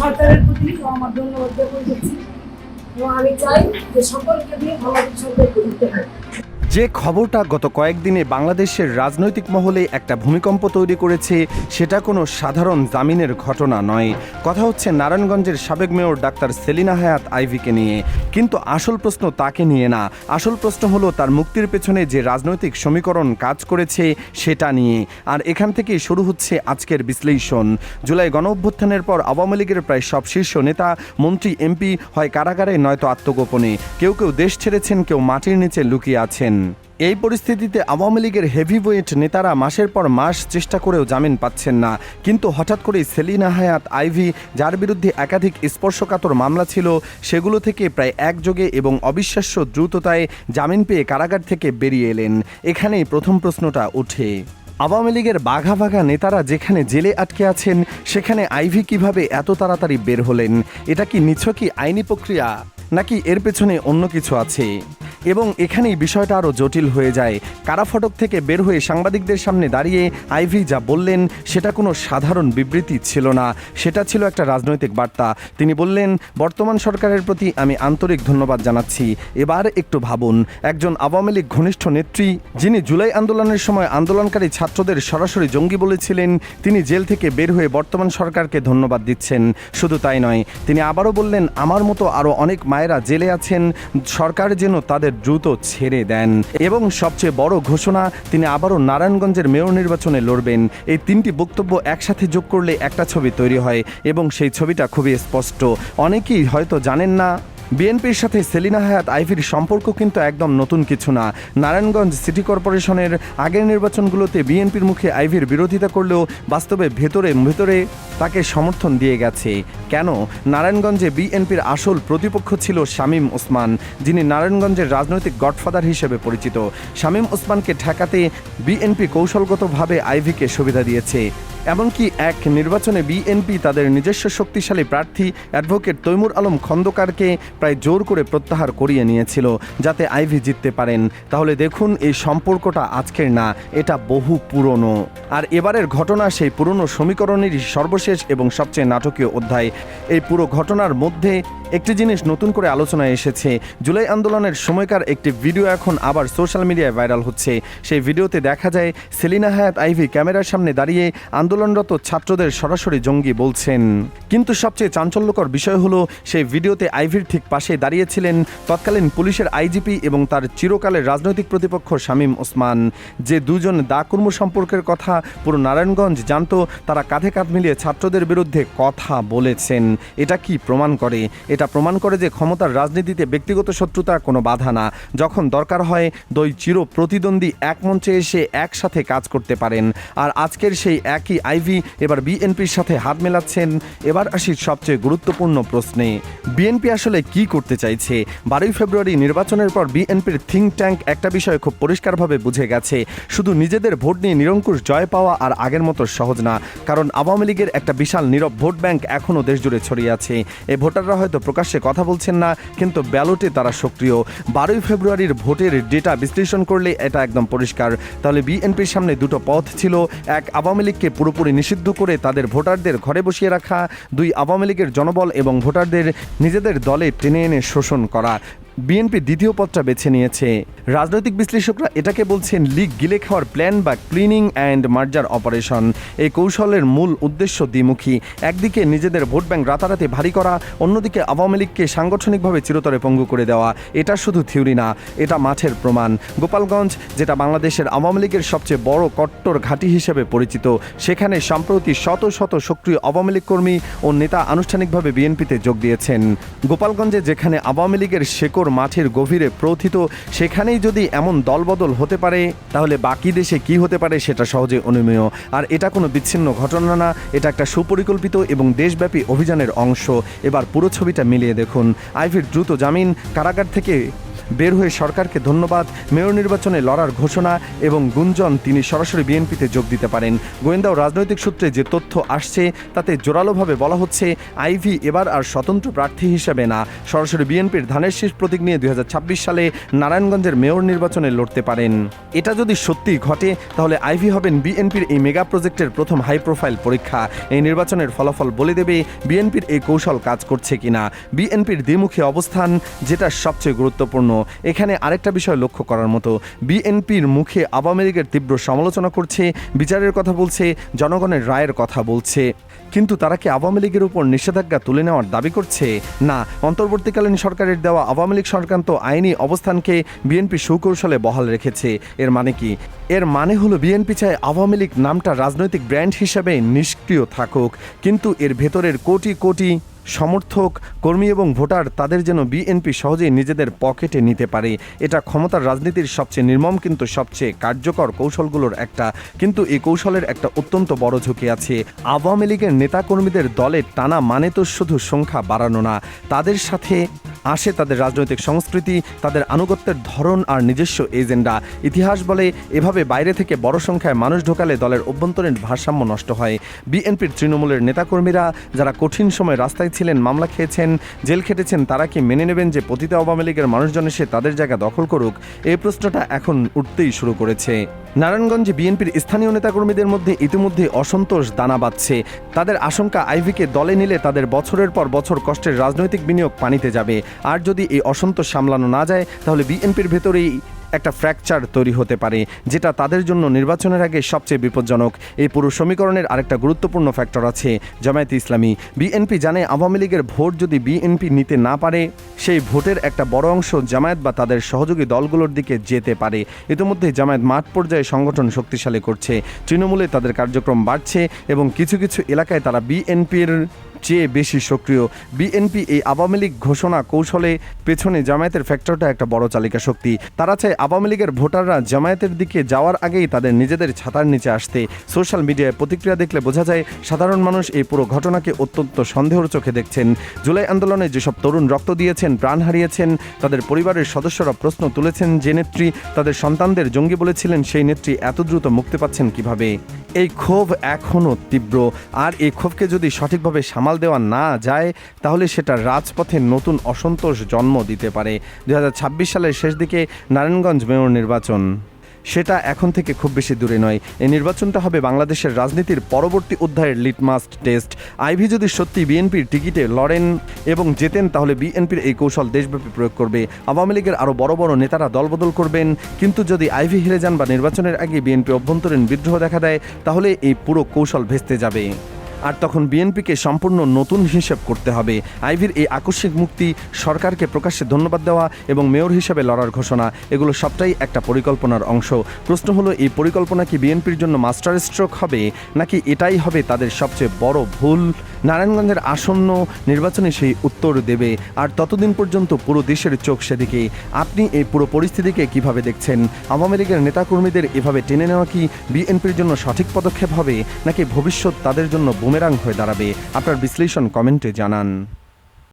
সরকারের প্রতি আমার ধন্যবাদ জ্ঞাপন করছি এবং আমি চাই যে সকলকে নিয়ে বাংলাদেশ সরকার করতে হয়। যে খবরটা গত কয়েকদিনে বাংলাদেশের রাজনৈতিক মহলে একটা ভূমিকম্প তৈরি করেছে সেটা কোনো সাধারণ জামিনের ঘটনা নয়। কথা হচ্ছে নারায়ণগঞ্জের সাবেক মেয়র ডাক্তার সেলিনা হায়াৎ আইভীকে নিয়ে। কিন্তু আসল প্রশ্ন তাকে নিয়ে না, আসল প্রশ্ন হলো তার মুক্তির পেছনে যে রাজনৈতিক সমীকরণ কাজ করেছে সেটা নিয়ে। আর এখান থেকেই শুরু হচ্ছে আজকের বিশ্লেষণ। জুলাই গণঅভ্যুত্থানের পর আওয়ামী লীগের প্রায় সব শীর্ষ নেতা, মন্ত্রী, এমপি হয় কারাগারে নয়তো আত্মগোপনে। কেউ কেউ দেশ ছেড়েছেন, কেউ মাটির নিচে লুকিয়ে আছেন। এই পরিস্থিতিতে আওয়ামী লীগের হেভিওয়েট নেতারা মাসের পর মাস চেষ্টা করেও জামিন পাচ্ছেন না। কিন্তু হঠাৎ করেই সেলিনা হায়াৎ আইভী, যার বিরুদ্ধে একাধিক স্পর্শকাতর মামলা ছিল, সেগুলো থেকে প্রায় একযোগে এবং অবিশ্বাস্য দ্রুততায় জামিন পেয়ে কারাগার থেকে বেরিয়ে এলেন। এখানেই প্রথম প্রশ্নটা ওঠে, আওয়ামী লীগের বাঘা বাঘা নেতারা যেখানে জেলে আটকে আছেন সেখানে আইভী কিভাবে এত তাড়াতাড়ি বের হলেন? এটা কি নিছকই আইনি প্রক্রিয়া, নাকি এর পেছনে অন্য কিছু আছে? এবং এখানেই বিষয়টা আরও জটিল হয়ে যায়। কারা ফটক থেকে বের হয়ে সাংবাদিকদের সামনে দাঁড়িয়ে আইভী যা বললেন সেটা কোনো সাধারণ বিবৃতি ছিল না, সেটা ছিল একটা রাজনৈতিক বার্তা। তিনি বললেন, বর্তমান সরকারের প্রতি আমি আন্তরিক ধন্যবাদ জানাচ্ছি। এবার একটু ভাবুন, একজন আওয়ামী লীগ ঘনিষ্ঠ নেত্রী, যিনি জুলাই আন্দোলনের সময় আন্দোলনকারী ছাত্রদের সরাসরি জঙ্গি বলেছিলেন, তিনি জেল থেকে বের হয়ে বর্তমান সরকারকে ধন্যবাদ দিচ্ছেন। শুধু তাই নয়, তিনি আবারও বললেন, আমার মতো আরও অনেক মায়েরা জেলে আছেন, সরকার যেন তাদের দ্রুত ছেড়ে দেন। এবং সবচেয়ে বড় ঘোষণা, তিনি আবারও নারায়ণগঞ্জের মেয়র নির্বাচনে লড়বেন। এই তিনটি বক্তব্য একসাথে যোগ করলে একটা ছবি তৈরি হয় এবং সেই ছবিটা খুবই স্পষ্ট। অনেকেই হয়তো জানেন না, বিএনপির সাথে সেলিনা হায়াৎ আইভীর সম্পর্ক কিন্তু একদম নতুন কিছু না। নারায়ণগঞ্জ সিটি কর্পোরেশনের আগের নির্বাচনগুলোতে বিএনপির মুখে আইভীর বিরোধিতা করলেও বাস্তবে ভেতরে ভেতরে তাকে সমর্থন দিয়ে গেছে। কেন? নারায়ণগঞ্জে বিএনপির আসল প্রতিপক্ষ ছিল শামীম ওসমান, যিনি নারায়ণগঞ্জের রাজনৈতিক গডফাদার হিসেবে পরিচিত। শামীম ওসমানকে ঠেকাতে বিএনপি কৌশলগতভাবে আইভীকে সুবিধা দিয়েছে। এমনকি এক নির্বাচনে বিএনপি তাদের নিজস্ব শক্তিশালী প্রার্থী অ্যাডভোকেট তৈমুর আলম খন্দকারকে প্রায় জোর করে প্রত্যাহার করিয়ে নিয়েছিল যাতে আইভী জিততে পারেন। তাহলে দেখুন, এই সম্পর্কটা আজকের না, এটা বহু পুরনো। আর এবারের ঘটনা সেই পুরনো সমীকরণেরই সর্বশেষ এবং সবচেয়ে নাটকীয় অধ্যায়। এই পুরো ঘটনার মধ্যে একটি জিনিস নতুন করে আলোচনায় এসেছে। জুলাই আন্দোলনের সময়কার একটি ভিডিও এখন আবার সোশ্যাল মিডিয়ায় ভাইরাল হচ্ছে। সেই ভিডিওতে দেখা যায় সেলিনা হায়াৎ আইভী ক্যামেরার সামনে দাঁড়িয়ে আন্দোলনরত ছাত্রদের সরাসরি জঙ্গি বলছেন। কিন্তু সবচেয়ে চাঞ্চল্যকর বিষয় হলো, সেই ভিডিওতে আইভীর ঠিক পাশে দাঁড়িয়েছিলেন তৎকালীন পুলিশের আইজিপি এবং তার চিরকালের রাজনৈতিক প্রতিপক্ষ শামীম ওসমান। যে দুজন দাকুর্ম সম্পর্কের কথা পুরো নারায়ণগঞ্জ জানত, তারা কাঁধে কাঁধ মিলিয়ে ছাত্রদের বিরুদ্ধে কথা বলেছেন। এটা কি প্রমাণ করে? এটা প্রমাণ করে যে ক্ষমতার রাজনীতিতে ব্যক্তিগত শত্রুতা কোনো বাধা না। যখন দরকার হয় দুই চির প্রতিদ্বন্দ্বী এক মঞ্চে এসে একসাথে কাজ করতে পারেন। আর আজকের সেই একই আইভী এবার বিএনপির সাথে হাত মেলাচ্ছেন। এবার আসি সবচেয়ে গুরুত্বপূর্ণ প্রশ্নে, বিএনপি আসলে কি করতে চাইছে? 12 ফেব্রুয়ারি নির্বাচনের পর বিএনপির থিঙ্ক ট্যাঙ্ক একটা বিষয় খুব পরিষ্কারভাবে বুঝে গেছে, শুধু নিজেদের ভোট নিয়ে নিরঙ্কুশ জয় পাওয়া আর আগের মতো সহজ না। কারণ আওয়ামী লীগের একটা বিশাল নীরব ভোট ব্যাংক এখনও দেশ জুড়ে ছড়িয়ে আছে। এই ভোটাররা হয়তো প্রকাশ্যে কথা বলছেন না, কিন্তু ব্যালটে তারা সক্রিয়। 12 ফেব্রুয়ারির ভোটের ডেটা বিশ্লেষণ করলে এটা একদম পরিষ্কার। তাহলে বিএনপির সামনে দুটো পথ ছিল, এক আওয়ামী লীগকে পুরোপুরি নিষিদ্ধ করে তাদের ভোটারদের ঘরে বসিয়ে রাখা, দুই আওয়ামী লীগের জনবল এবং ভোটারদের নিজেদের দলে টেনে এনে শোষণ করা। বিএনপি দ্বিতীয় পথটা বেছে নিয়েছে। রাজনৈতিক বিশ্লেষকরা এটাকে বলছেন লীগ গিলে খাওয়ার প্ল্যান বা ক্লিনিং অ্যান্ড মার্জার অপারেশন। এই কৌশলের মূল উদ্দেশ্য দ্বিমুখী। একদিকে নিজেদের ভোট ব্যাংক রাতারাতি ভারী করা, অন্যদিকে আওয়ামী লীগকে সাংগঠনিকভাবে চিরতরে পঙ্গু করে দেওয়া। এটা শুধু থিওরি না, এটা মাঠের প্রমাণ। গোপালগঞ্জ, যেটা বাংলাদেশের আওয়ামী লীগের সবচেয়ে বড় কট্টর ঘাঁটি হিসেবে পরিচিত, সেখানে সম্প্রতি শত শত সক্রিয় আওয়ামী লীগ কর্মী ও নেতা আনুষ্ঠানিকভাবে বিএনপিতে যোগ দিয়েছেন। গোপালগঞ্জে যেখানে আওয়ামী লীগের শেকড় মাঠের গভীরে প্রথিত, সেখানেই যদি এমন দলবদল হতে পারে, তাহলে বাকি দেশে কি হতে পারে সেটা সহজে অনুমেয়। আর এটা কোনো বিচ্ছিন্ন ঘটনা না, এটা একটা সুপরিকল্পিত এবং দেশব্যাপী অভিযানের অংশ। এবার পুরো ছবিটা মিলিয়ে দেখুন। আইভীর দ্রুত জামিন, কারাগার থেকে বের হয়ে সরকারকে ধন্যবাদ, মেয়র নির্বাচনে লড়ার ঘোষণা এবং গুঞ্জন তিনি সরাসরি বিএনপিতে যোগ দিতে পারেন। গোয়েন্দা ও রাজনৈতিক সূত্রে যে তথ্য আসছে তাতে জোরালোভাবে বলা হচ্ছে আইভি এবার আর স্বতন্ত্র প্রার্থী হিসেবে না, সরাসরি বিএনপির ধানের শীষ প্রতীক নিয়ে 2026 সালে নারায়ণগঞ্জের মেয়র নির্বাচনে লড়তে পারেন। এটা যদি সত্যি ঘটে তাহলে আইভি হবেন বিএনপির এই মেগা প্রজেক্টের প্রথম হাই প্রোফাইল পরীক্ষা। এই নির্বাচনের ফলাফল বলে দেবে বিএনপির এই কৌশল কাজ করছে কিনা। বিএনপির দ্বিমুখী অবস্থান যেটা সবচেয়ে গুরুত্বপূর্ণ। এখানে আরেকটা বিষয় লক্ষ্য করার মতো, বিএনপির মুখে আওয়ামী লীগের তীব্র সমালোচনা করছে, বিচারের কথা বলছে, জনগণের রায়ের কথা বলছে, কিন্তু তারা কি আওয়ামী লীগের উপর নিষেধাজ্ঞা তুলে নেওয়ার দাবি করছে? না, অন্তর্বর্তীকালীন সরকারের দেওয়া আওয়ামী লীগ সংক্রান্ত আইনি অবস্থানকে বিএনপি সুকৌশলে বহাল রেখেছে। এর মানে কি? এর মানে হলো বিএনপি চায় আওয়ামী লীগ নামটা রাজনৈতিক ব্র্যান্ড হিসেবে নিষ্ক্রিয় থাকুক, কিন্তু এর ভেতরের কোটি কোটি সমর্থক, কর্মী এবং ভোটার তাদের যেন বিএনপি সহজেই নিজেদের পকেটে নিতে পারে। এটা ক্ষমতার রাজনীতির সবচেয়ে নির্মম কিন্তু সবচেয়ে কার্যকর কৌশলগুলোর একটা। কিন্তু এই কৌশলের একটা অত্যন্ত বড় ঝুঁকি আছে। আওয়ামী লীগের নেতাকর্মীদের দলে টানা মানে তো শুধু সংখ্যা বাড়ানো না, তাদের সাথে আসে তাদের রাজনৈতিক সংস্কৃতি, তাদের আনুগত্যের ধরন আর নিজস্ব এজেন্ডা। ইতিহাস বলে এভাবে বাইরে থেকে বড় সংখ্যায় মানুষ ঢোকালে দলের অভ্যন্তরীণ ভারসাম্য নষ্ট হয়। বিএনপির তৃণমূলের নেতাকর্মীরা যারা কঠিন সময় রাস্তায় ছিলেন, মামলা খেয়েছেন, জেল খেটেছেন, তারা কি মেনে নেবেন যে পতিত আওয়ামী লীগের মানুষজন এসে তাদের জায়গা দখল করুক? এই প্রশ্নটা এখন উঠতেই শুরু করেছে। নারায়ণগঞ্জে বিএনপির স্থানীয় নেতাকর্মীদের মধ্যে ইতিমধ্যে অসন্তোষ দানা বাঁধছে। তাদের আশঙ্কা আইভিকে দলে নিলে তাদের বছরের পর বছর কষ্টের রাজনৈতিক বিনিয়োগ পানিতে যাবে। আর যদি এই অসন্তোষ সামলানো না যায় তাহলে বিএনপির ভেতরেই একটা ফ্র্যাকচার তৈরি হতে পারে, যেটা তাদের জন্য নির্বাচনের আগে সবচেয়ে বিপজ্জনক। এই পুরো সমীকরণের আরেকটা গুরুত্বপূর্ণ ফ্যাক্টর আছে, জামায়াতে ইসলামী। বিএনপি জানে আওয়ামী লীগের ভোট যদি বিএনপি নিতে না পারে, সেই ভোটের একটা বড় অংশ জামায়াত বা তাদের সহযোগী দলগুলোর দিকে যেতে পারে। ইতিমধ্যে জামায়াত মাঠ পর্যায়ে সংগঠন শক্তিশালী করছে, তৃণমূলে তাদের কার্যক্রম বাড়ছে এবং কিছু কিছু এলাকায় তারা বিএনপির চেয়ে বেশি সক্রিয়। বিএনপি এই আওয়ামী লীগ ঘোষণা কৌশলে পেছনে জামায়াতের ফ্যাক্টরটা একটা বড় চালিকা শক্তি। তারা চায় আওয়ামী লীগের ভোটাররা জামায়াতের দিকে যাওয়ার আগেই তাদের নিজেদের ছাতার নিচে আসতে। সোশ্যাল মিডিয়ায় প্রতিক্রিয়া দেখলে বোঝা যায় সাধারণ মানুষ এই পুরো ঘটনাকে অত্যন্ত সন্দেহের চোখে দেখছেন। জুলাই আন্দোলনে যেসব তরুণ রক্ত দিয়েছেন, প্রাণ হারিয়েছেন, তাদের পরিবারের সদস্যরা প্রশ্ন তুলেছেন যে নেত্রী তাদের সন্তানদের জঙ্গি বলেছিলেন, সেই নেত্রী এত দ্রুত মুক্তি পাচ্ছেন কিভাবে? এই ক্ষোভ এখনও তীব্র, আর এই ক্ষোভকে যদি সঠিকভাবে সামাল দেওয়া না যায় তাহলে সেটা রাজপথে নতুন অসন্তোষ জন্ম দিতে পারে। 2026 সালের শেষ দিকে নারায়ণগঞ্জ মেয়র নির্বাচন, সেটা এখন থেকে খুব বেশি দূরে নয়। এই নির্বাচনটা হবে বাংলাদেশের রাজনীতির পরবর্তী অধ্যায়ের লিটমাস টেস্ট। আইভি যদি সত্যি বিএনপির টিকিটে লড়েন এবং জেতেন তাহলে বিএনপির এই কৌশল দেশব্যাপী প্রয়োগ করবে। আওয়ামী লীগের আরও বড় বড় নেতারা দলবদল করবেন, কিন্তু যদি আইভি হেরে যান বা নির্বাচনের আগে বিএনপি অভ্যন্তরীণ বিদ্রোহ দেখা দেয় তাহলে এই পুরো কৌশল ভেস্তে যাবে। আর তখন বিএনপিকে সম্পূর্ণ নতুন হিসেব করতে হবে। আইভির এই আকস্মিক মুক্তি, সরকারকে প্রকাশ্যে ধন্যবাদ দেওয়া এবং মেয়র হিসেবে লড়ার ঘোষণা, এগুলো সবটাই একটা পরিকল্পনার অংশ। প্রশ্ন হলো এই পরিকল্পনা কি বিএনপির জন্য মাস্টার স্ট্রোক হবে, নাকি এটাই হবে তাদের সবচেয়ে বড় ভুল? নারায়ণগঞ্জের আসন্ন নির্বাচনে সেই উত্তর দেবে। আর ততদিন পর্যন্ত পুরো দেশের চোখ সেদিকে। আপনি এই পুরো পরিস্থিতিকে কিভাবে দেখছেন? আওয়ামী লীগের নেতাকর্মীদের এভাবে টেনে নেওয়া কি বিএনপির জন্য সঠিক পদক্ষেপ হবে, নাকি ভবিষ্যৎ তাদের জন্য বুমেরাং হয়ে দাঁড়াবে? আপনার বিশ্লেষণ কমেন্টে জানান।